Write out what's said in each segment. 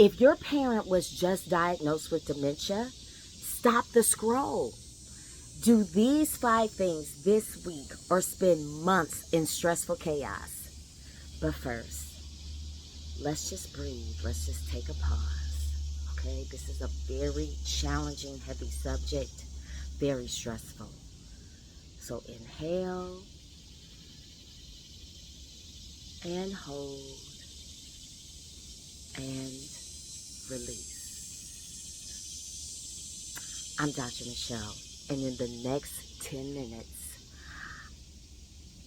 If your parent was just diagnosed with dementia, stop the scroll. Do these 5 things this week or spend months in stressful chaos. But first, let's just breathe. Let's just take a pause. Okay, this is a very challenging, heavy subject, very stressful. So inhale and hold and release. I'm Dr. Michelle, and in the next 10 minutes,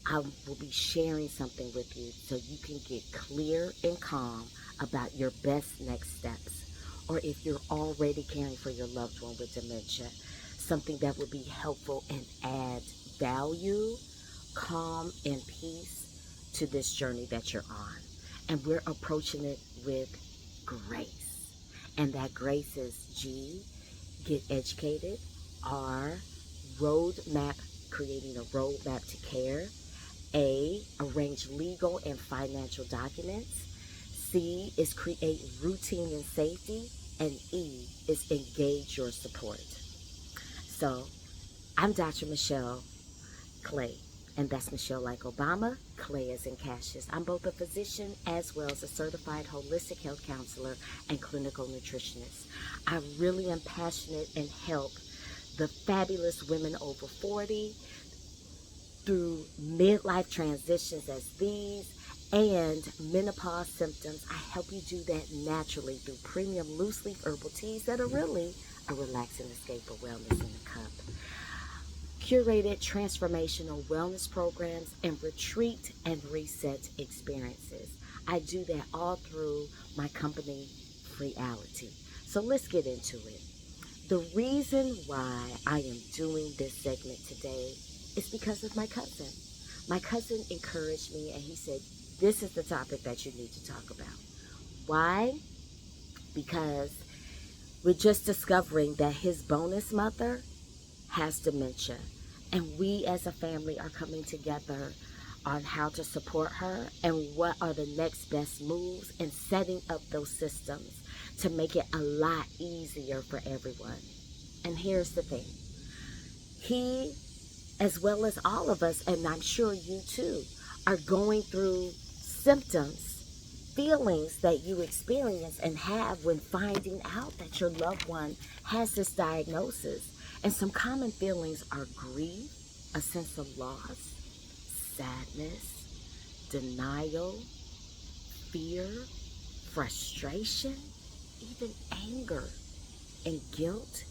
I will be sharing something with you so you can get clear and calm about your best next steps. Or if you're already caring for your loved one with dementia, something that would be helpful and add value, calm, and peace to this journey that you're on. And we're approaching it with grace. And that grace is G, get educated, R, roadmap, creating a roadmap to care, A, arrange legal and financial documents, C is create routine and safety, and E is engage your support. So, I'm Dr. Michelle Clay, and that's Michelle like Obama, Clay as in Cassius. I'm both a physician as well as a certified holistic health counselor and clinical nutritionist. I really am passionate and help the fabulous women over 40 through midlife transitions as these and menopause symptoms. I help you do that naturally through premium loose leaf herbal teas that are really a relaxing escape of wellness in a cup. Curated transformational wellness programs and retreat and reset experiences. I do that all through my company, Reality. So let's get into it. The reason why I am doing this segment today is because of my cousin. My cousin encouraged me and he said, this is the topic that you need to talk about. Why? Because we're just discovering that his bonus mother has dementia. And we as a family are coming together on how to support her and what are the next best moves and setting up those systems to make it a lot easier for everyone. And here's the thing. He, as well as all of us, and I'm sure you too, are going through symptoms, feelings that you experience and have when finding out that your loved one has this diagnosis. And some common feelings are grief, a sense of loss, sadness, denial, fear, frustration, even anger and guilt.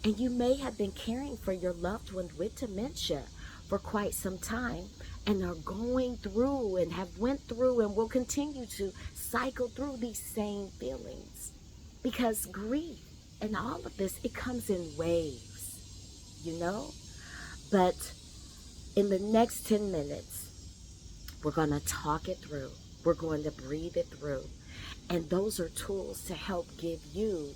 And you may have been caring for your loved one with dementia for quite some time and are going through and have went through and will continue to cycle through these same feelings. Because grief and all of this, it comes in waves, you know? But in the next 10 minutes, we're going to talk it through. We're going to breathe it through. And those are tools to help give you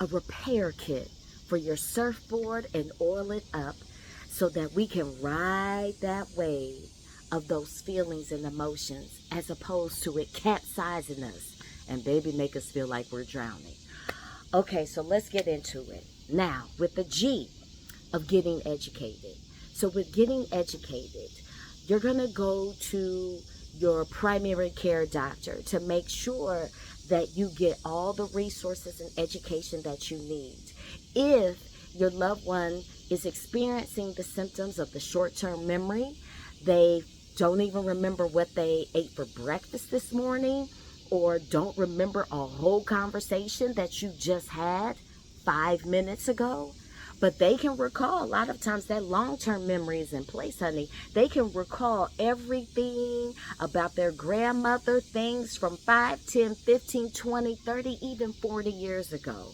a repair kit for your surfboard and oil it up so that we can ride that wave of those feelings and emotions as opposed to it capsizing us and baby make us feel like we're drowning. Okay, so let's get into it. Now, with the G of getting educated. So with getting educated, you're going to go to your primary care doctor to make sure that you get all the resources and education that you need. If your loved one is experiencing the symptoms of the short-term memory, they don't even remember what they ate for breakfast this morning, or don't remember a whole conversation that you just had 5 minutes ago, but they can recall. A lot of times that long-term memory is in place, honey. They can recall everything about their grandmother, things from 5, 10, 15, 20, 30, even 40 years ago.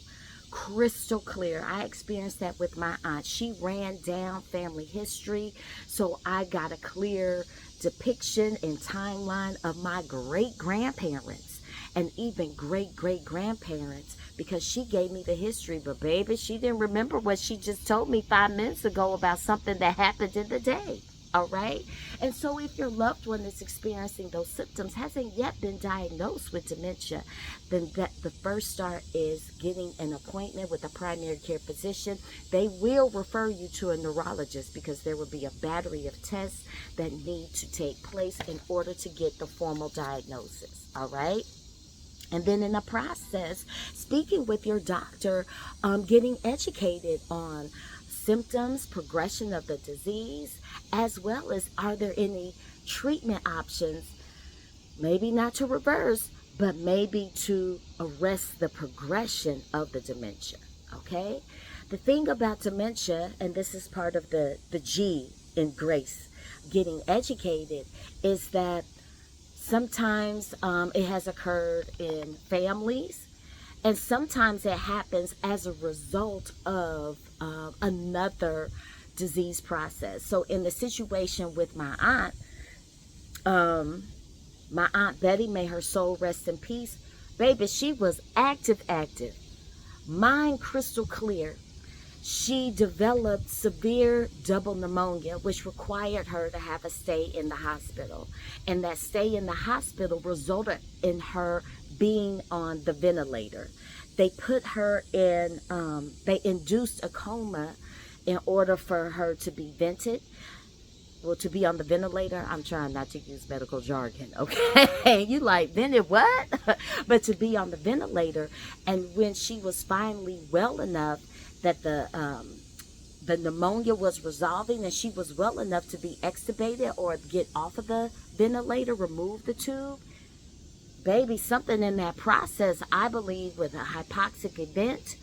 Crystal clear. I experienced that with my aunt. She ran down family history, so I got a clear depiction and timeline of my great-grandparents and even great-great-grandparents, because she gave me the history, but baby, she didn't remember what she just told me 5 minutes ago about something that happened in the day. All right. And so if your loved one is experiencing those symptoms, hasn't yet been diagnosed with dementia, then the first start is getting an appointment with a primary care physician. They will refer you to a neurologist because there will be a battery of tests that need to take place in order to get the formal diagnosis. All right. And then in the process, speaking with your doctor, getting educated on symptoms, progression of the disease, as well as are there any treatment options, maybe not to reverse, but maybe to arrest the progression of the dementia. Okay? The thing about dementia, and this is part of the G in GRACE, getting educated, is that sometimes it has occurred in families, and sometimes it happens as a result of another disease process. So in the situation with my aunt Betty, may her soul rest in peace, baby, she was active, mind crystal clear. She developed severe double pneumonia, which required her to have a stay in the hospital. And that stay in the hospital resulted in her being on the ventilator. They put her in, they induced a coma in order for her to be vented. Well, to be on the ventilator, I'm trying not to use medical jargon, okay? You like, vented what? But to be on the ventilator, and when she was finally well enough that the pneumonia was resolving and she was well enough to be extubated or get off of the ventilator, remove the tube, baby, something in that process, I believe, with a hypoxic event,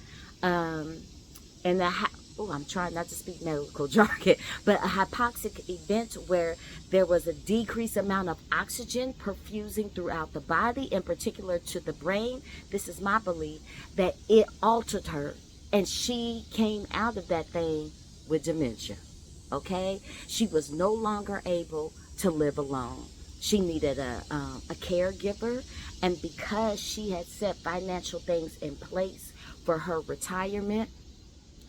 and I'm trying not to speak medical jargon, but a hypoxic event where there was a decreased amount of oxygen perfusing throughout the body, in particular to the brain. This is my belief, that it altered her, and she came out of that thing with dementia. Okay? She was no longer able to live alone. She needed a caregiver, and because she had set financial things in place for her retirement,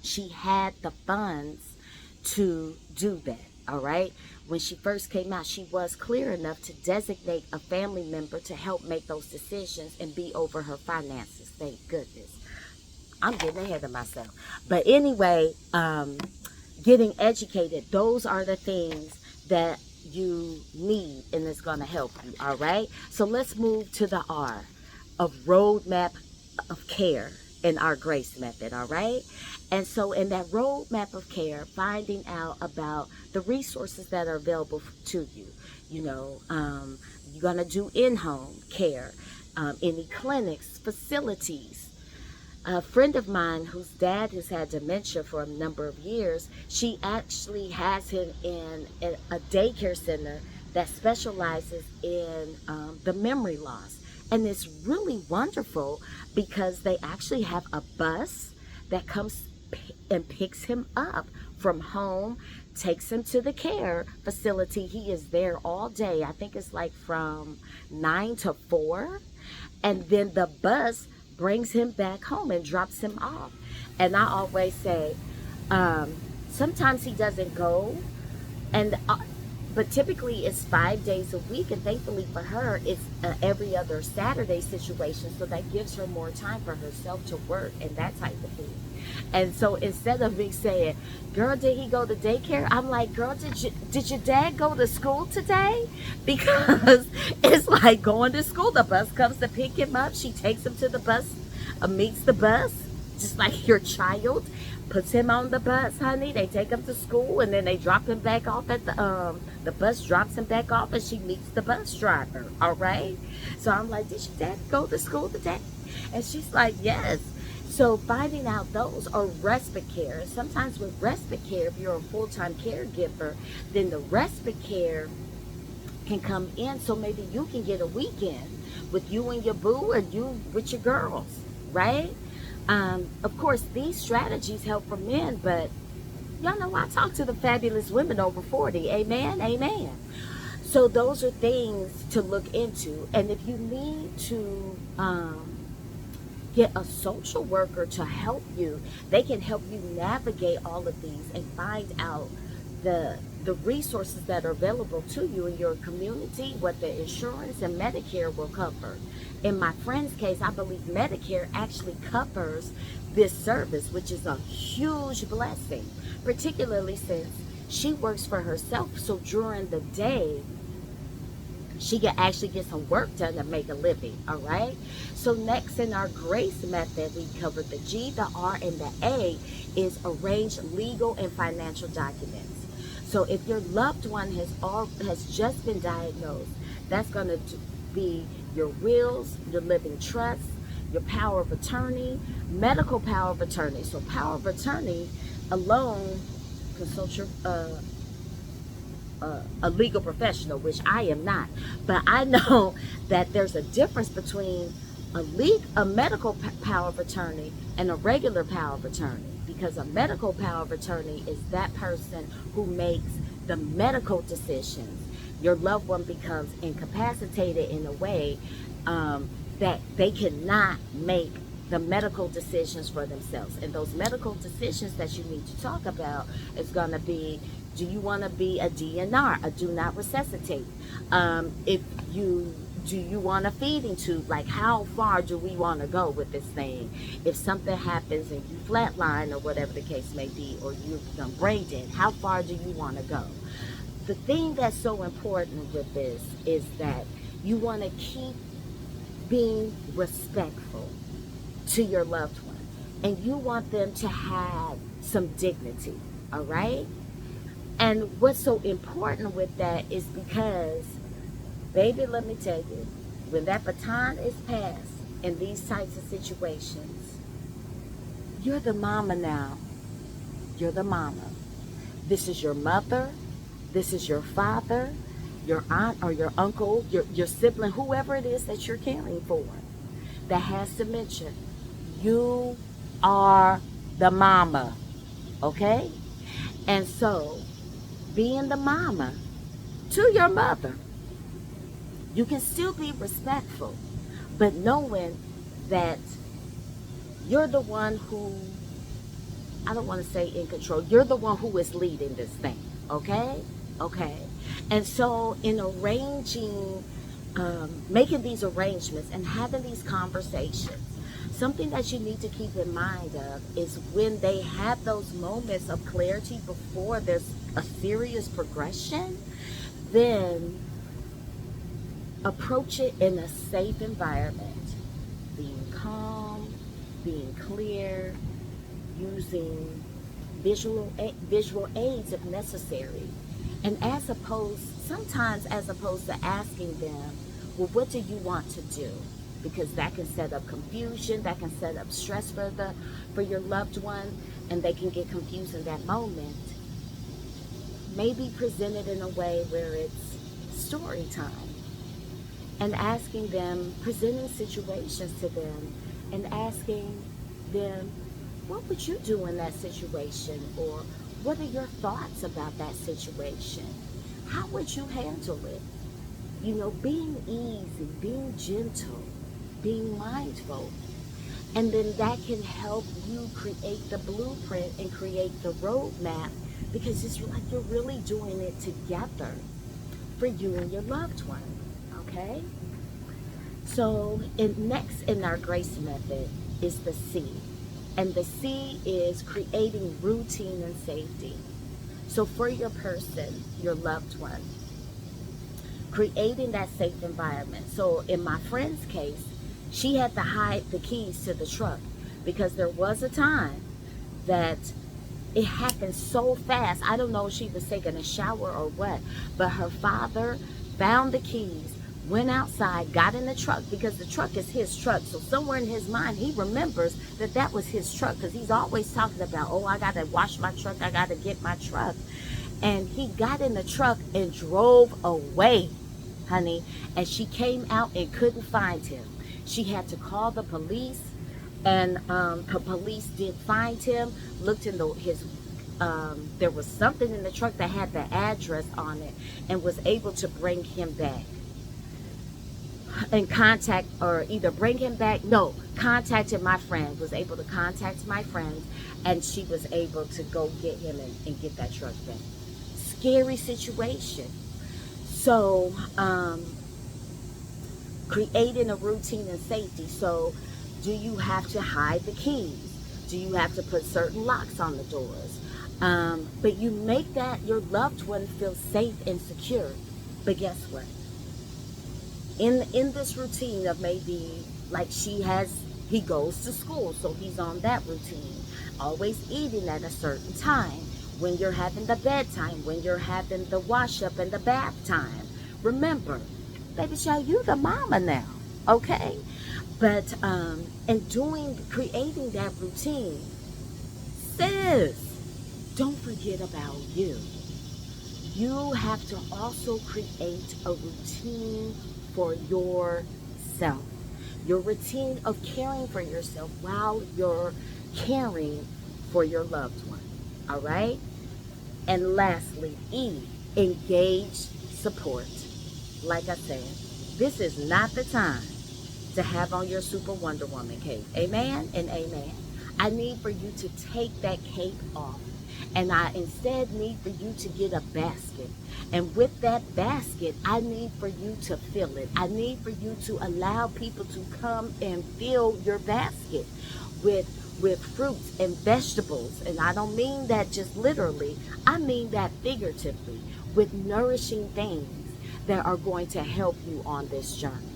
she had the funds to do that. All right. When she first came out, she was clear enough to designate a family member to help make those decisions and be over her finances. Thank goodness. I'm getting ahead of myself. But anyway, getting educated, those are the things that you need, and it's going to help you. All right. So let's move to the R of roadmap of care in our GRACE method. All right. And so in that roadmap of care, finding out about the resources that are available to you. You know, you're going to do in-home care, any clinics, facilities. A friend of mine whose dad has had dementia for a number of years, she actually has him in a daycare center that specializes in the memory loss. And it's really wonderful because they actually have a bus that comes and picks him up from home, takes him to the care facility. He is there all day. I think it's like from 9 to 4. And then the bus brings him back home and drops him off. And I always say, sometimes he doesn't go, and but typically it's 5 days a week, and thankfully for her it's every other Saturday situation, so that gives her more time for herself to work and that type of thing. And so instead of me saying, girl, did he go to daycare? I'm like, girl, did your dad go to school today? Because it's like going to school. The bus comes to pick him up. She takes him to the bus, meets the bus, just like your child. Puts him on the bus, honey. They take him to school, and then they drop him back off at the bus drops him back off, and she meets the bus driver. All right. So I'm like, did your dad go to school today? And she's like, yes. So finding out those, or respite care. Sometimes with respite care, if you're a full-time caregiver, then the respite care can come in, so maybe you can get a weekend with you and your boo, or you with your girls, right? Of course, these strategies help for men, but y'all know I talk to the fabulous women over 40. Amen, amen. So those are things to look into. And if you need to get a social worker to help you, they can help you navigate all of these and find out the the resources that are available to you in your community, what the insurance and Medicare will cover. In my friend's case, I believe Medicare actually covers this service, which is a huge blessing, particularly since she works for herself. So during the day, she can actually get some work done to make a living. All right. So next in our GRACE method, we covered the G, the R, and the A is arrange legal and financial documents. So if your loved one has just been diagnosed, that's going to be your wills, your living trust, your power of attorney, medical power of attorney. So power of attorney alone, consult your a legal professional, which I am not, but I know that there's a difference between a medical power of attorney and a regular power of attorney, because a medical power of attorney is that person who makes the medical decisions. Your loved one becomes incapacitated in a way that they cannot make the medical decisions for themselves. And those medical decisions that you need to talk about is going to be, do you want to be a DNR, a do not resuscitate? Do you want a feeding tube? Like, how far do we want to go with this thing? If something happens and you flatline or whatever the case may be, or you become brain dead, how far do you want to go? The thing that's so important with this is that you want to keep being respectful to your loved one, and you want them to have some dignity. All right. And what's so important with that is because, baby, let me tell you, when that baton is passed in these types of situations, you're the mama now. You're the mama. This is your mother. This is your father, your aunt or your uncle, your sibling, whoever it is that you're caring for, that has dementia. You are the mama, okay? And so, being the mama to your mother, you can still be respectful, but knowing that you're the one who, I don't want to say in control, you're the one who is leading this thing, okay? Okay. And so in arranging, making these arrangements and having these conversations, something that you need to keep in mind of is when they have those moments of clarity before there's a serious progression, then approach it in a safe environment, being calm, being clear, using visual aids if necessary. And sometimes as opposed to asking them, well, what do you want to do? Because that can set up confusion, that can set up stress for your loved one, and they can get confused in that moment. Maybe present it in a way where it's story time, and asking them, presenting situations to them, and asking them, what would you do in that situation? Or what are your thoughts about that situation? How would you handle it? You know, being easy, being gentle, being mindful. And then that can help you create the blueprint and create the roadmap, because it's like you're really doing it together for you and your loved one. Okay? So next in our GRACE method is the C. And the C is creating routine and safety. So for your person, your loved one, creating that safe environment. So in my friend's case, she had to hide the keys to the truck because there was a time that it happened so fast. I don't know if she was taking a shower or what, but her father found the keys, went outside, got in the truck, because the truck is his truck. So somewhere in his mind, he remembers that that was his truck, because he's always talking about, oh, I got to wash my truck, I got to get my truck. And he got in the truck and drove away, honey. And she came out and couldn't find him. She had to call the police, and the police did find him, looked in his there was something in the truck that had the address on it, and was able to bring him back and contacted my friend, was able to contact my friend, and she was able to go get him and get that truck back. scary situation. So, creating a routine and safety. So, do you have to hide the keys? Do you have to put certain locks on the doors? But you make that your loved one feel safe and secure. But guess what? In this routine of maybe like he goes to school, so he's on that routine. Always eating at a certain time. When you're having the bedtime, when you're having the wash up and the bath time. Remember, baby child, you the mama now, okay? But and creating that routine, sis, don't forget about you. You have to also create a routine for yourself. Your routine of caring for yourself while you're caring for your loved one. All right? And lastly, E, engage support. Like I said, this is not the time to have on your Super Wonder Woman cape. Amen and amen. I need for you to take that cape off. And I instead need for you to get a basket. And with that basket, I need for you to fill it. I need for you to allow people to come and fill your basket with fruits and vegetables. And I don't mean that just literally. I mean that figuratively, with nourishing things that are going to help you on this journey.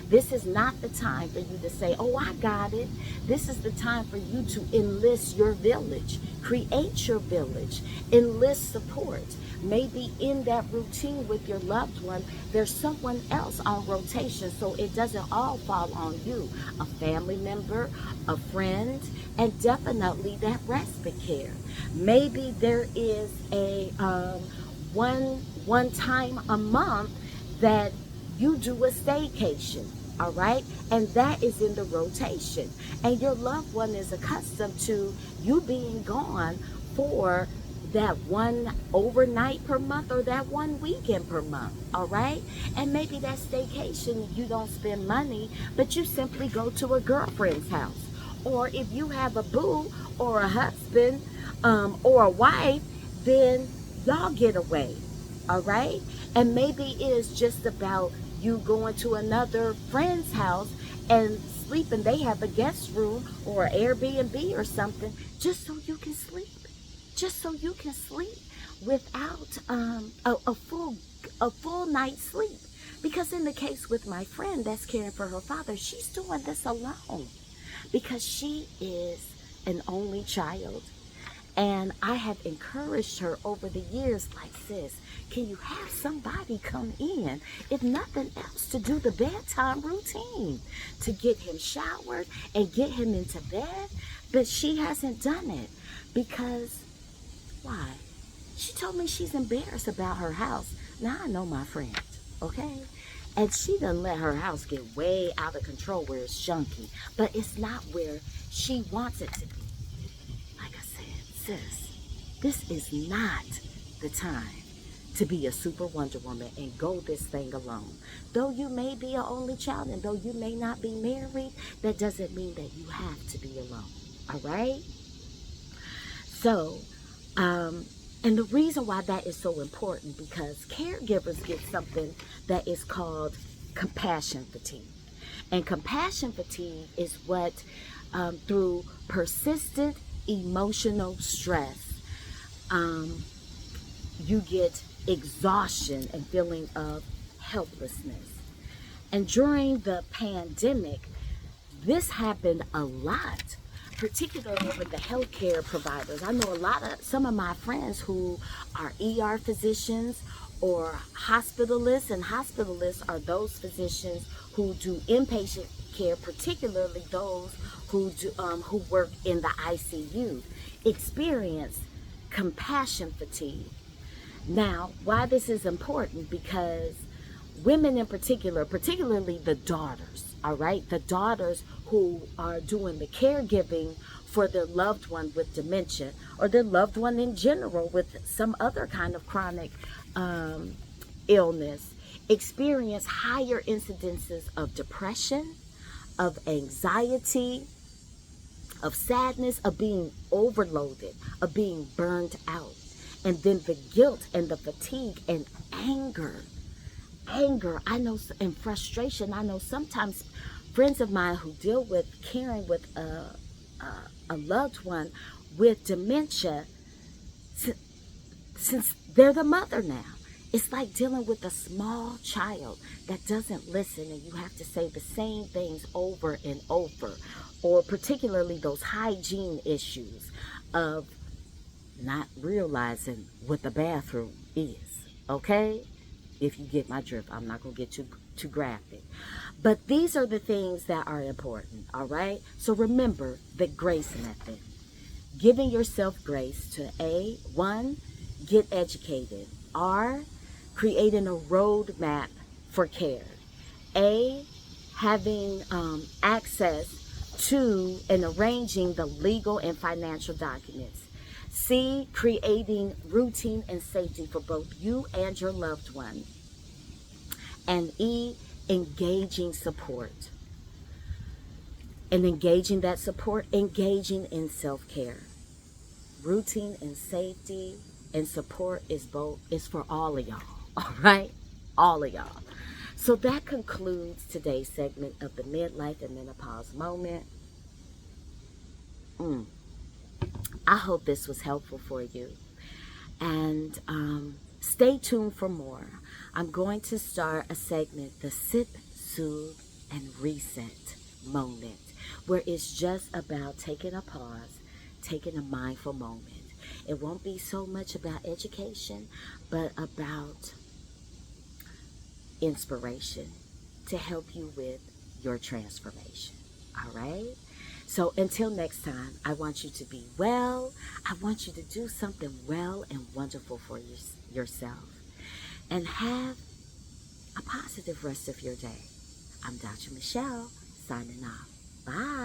This is not the time for you to say, oh, I got it. This is the time for you to enlist your village. Create your village. Enlist support. Maybe in that routine with your loved one, there's someone else on rotation, so it doesn't all fall on you. A family member, a friend, and definitely that respite care. Maybe there is a one time a month that you do a staycation, all right? And that is in the rotation. And your loved one is accustomed to you being gone for that one overnight per month or that one weekend per month, all right? And maybe that staycation, you don't spend money, but you simply go to a girlfriend's house. Or if you have a boo or a husband or a wife, then y'all get away, all right? And maybe it is just about you going to another friend's house and sleeping. They have a guest room or an Airbnb or something just so you can sleep. Just so you can sleep without a full night's sleep. Because in the case with my friend that's caring for her father, she's doing this alone because she is an only child. And I have encouraged her over the years, like, sis, can you have somebody come in, if nothing else, to do the bedtime routine, to get him showered and get him into bed? But she hasn't done it because, why? She told me she's embarrassed about her house. Now I know my friend, okay? And she done let her house get way out of control where it's junky. But it's not where she wants it to be. Like I said, sis, this is not the time to be a super Wonder Woman and go this thing alone. Though you may be an only child and though you may not be married, that doesn't mean that you have to be alone. All right? So, and the reason why that is so important, because caregivers get something that is called compassion fatigue. And compassion fatigue is what, through persistent emotional stress, you get exhaustion and feeling of helplessness. And during the pandemic, this happened a lot, particularly with the healthcare providers. I know some of my friends who are ER physicians or hospitalists, and hospitalists are those physicians who do inpatient care, particularly those who work in the ICU, experience compassion fatigue. Now, why this is important, because women in particular, particularly the daughters, all right, the daughters who are doing the caregiving for their loved one with dementia, or their loved one in general with some other kind of chronic illness, experience higher incidences of depression, of anxiety, of sadness, of being overloaded, of being burned out. And then the guilt and the fatigue and anger. I know, and frustration. I know sometimes friends of mine who deal with caring with a loved one with dementia, since they're the mother now, it's like dealing with a small child that doesn't listen, and you have to say the same things over and over, or particularly those hygiene issues of not realizing what the bathroom is. Okay, if you get my drift, I'm not gonna get too graphic, but these are the things that are important. All right, so remember the grace method. Giving yourself grace to one, get educated. R, creating a roadmap for care. A, having access to and arranging the legal and financial documents. C, creating routine and safety for both you and your loved one. And E, engaging support. And engaging that support, engaging in self-care. Routine and safety and support is for all of y'all. All right, all of y'all. So that concludes today's segment of the Midlife and Menopause Moment. I hope this was helpful for you, and stay tuned for more. I'm going to start a segment, the Sip, Soothe, and Reset Moment, where it's just about taking a pause, taking a mindful moment. It won't be so much about education, but about inspiration to help you with your transformation. All right? So until next time, I want you to be well. I want you to do something well and wonderful for yourself. And have a positive rest of your day. I'm Dr. Michelle, signing off. Bye.